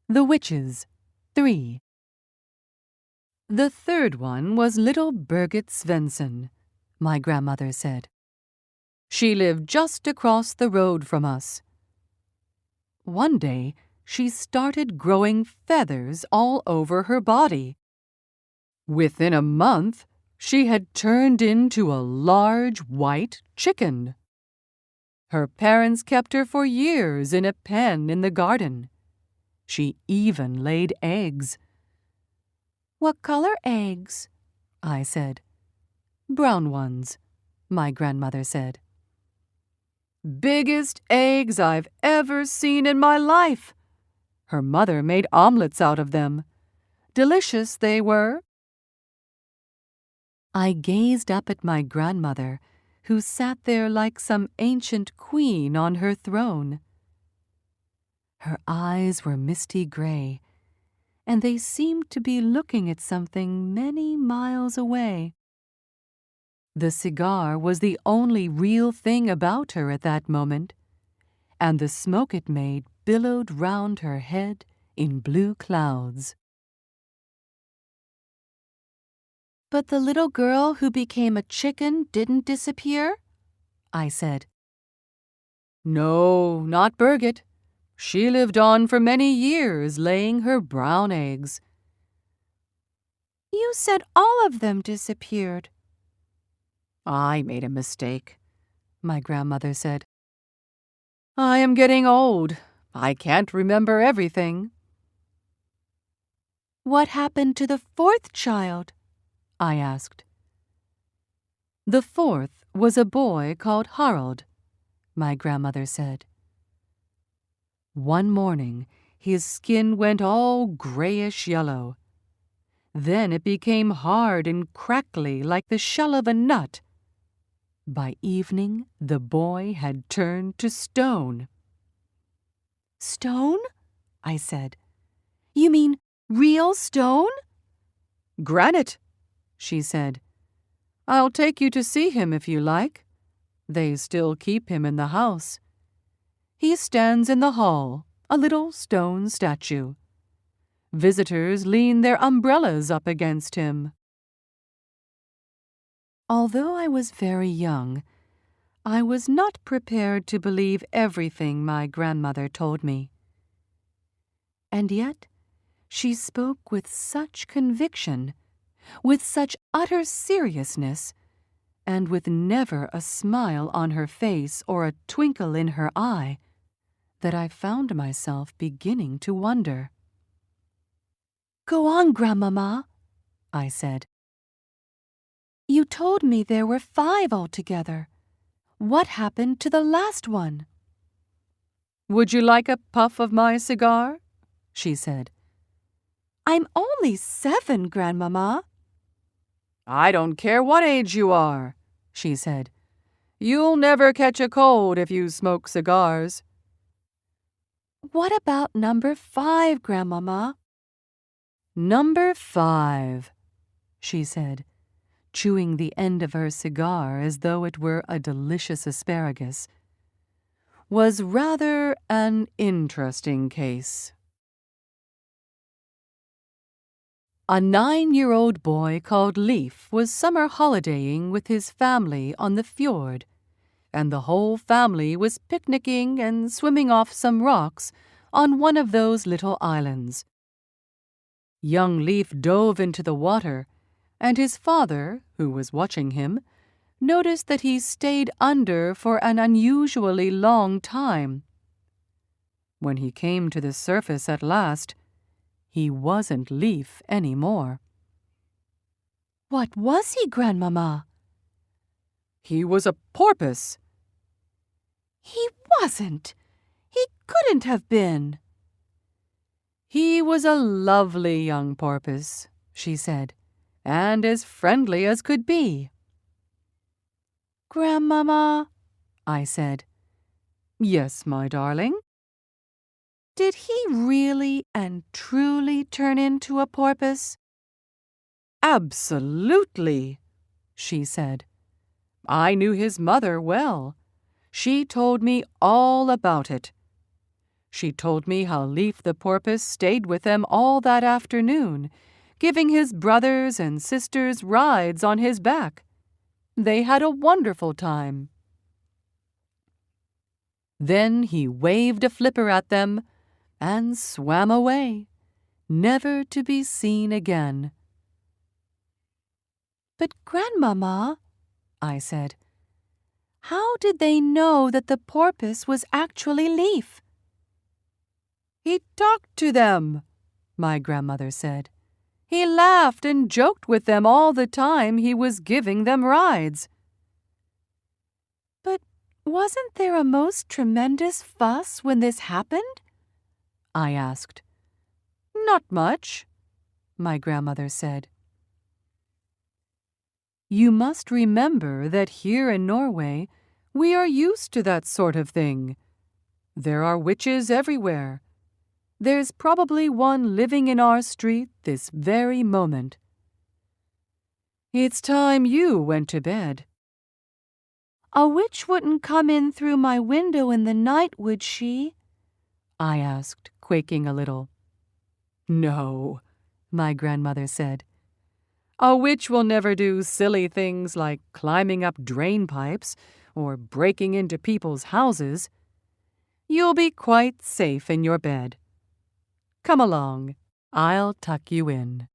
The Witches, 3. The third one was little Birgit Svensson, my grandmother said. She lived just across the road from us. One day, she started growing feathers all over her body. Within a month, she had turned into a large white chicken. Her parents kept her for years in a pen in the garden. She even laid eggs. "What color eggs?" I said. "Brown ones," my grandmother said. "Biggest eggs I've ever seen in my life. Her mother made omelets out of them. Delicious they were." I gazed up at my grandmother, who sat there like some ancient queen on her throne. Her eyes were misty gray, and they seemed to be looking at something many miles away. The cigar was the only real thing about her at that moment, and the smoke it made billowed round her head in blue clouds. "But the little girl who became a chicken didn't disappear?" I said. "No, not Birgit. She lived on for many years, laying her brown eggs." "You said all of them disappeared." "I made a mistake," my grandmother said. "I am getting old. I can't remember everything." "What happened to the fourth child?" I asked. "The fourth was a boy called Harald," my grandmother said. "One morning, his skin went all grayish yellow. Then it became hard and crackly like the shell of a nut. By evening, the boy had turned to stone." "Stone?" I said. "You mean real stone?" "Granite," she said. "I'll take you to see him if you like. They still keep him in the house. He stands in the hall, a little stone statue. Visitors lean their umbrellas up against him." Although I was very young, I was not prepared to believe everything my grandmother told me. And yet, she spoke with such conviction, with such utter seriousness, and with never a smile on her face or a twinkle in her eye, that I found myself beginning to wonder. "Go on, Grandmama," I said. "You told me there were 5 altogether. What happened to the last one?" "Would you like a puff of my cigar?" she said. "I'm only 7, Grandmama." "I don't care what age you are," she said. "You'll never catch a cold if you smoke cigars." "What about number 5, Grandmama?" "Number 5, she said, chewing the end of her cigar as though it were a delicious asparagus, "was rather an interesting case." A 9-year-old boy called Leif was summer holidaying with his family on the fjord, and the whole family was picnicking and swimming off some rocks on one of those little islands. Young Leif dove into the water, and his father, who was watching him, noticed that he stayed under for an unusually long time. When he came to the surface at last, he wasn't Leif any more. "What was he, Grandmama?" "He was a porpoise." "He wasn't. He couldn't have been." "He was a lovely young porpoise," she said, "and as friendly as could be." "Grandmama," I said. "Yes, my darling?" "Did he really and truly turn into a porpoise?" "Absolutely," she said. "I knew his mother well. She told me all about it. She told me how Leaf the porpoise stayed with them all that afternoon, giving his brothers and sisters rides on his back. They had a wonderful time. Then he waved a flipper at them and swam away, never to be seen again. "But, Grandmama," I said, "how did they know that the porpoise was actually Leaf?" "He talked to them," my grandmother said. "He laughed and joked with them all the time he was giving them rides." "But wasn't there a most tremendous fuss when this happened?" I asked. "Not much," my grandmother said. "You must remember that here in Norway we are used to that sort of thing. There are witches everywhere. There's probably one living in our street this very moment. It's time you went to bed." "A witch wouldn't come in through my window in the night, would she?" I asked, quaking a little. "No," my grandmother said. "A witch will never do silly things like climbing up drain pipes or breaking into people's houses. You'll be quite safe in your bed. Come along, I'll tuck you in."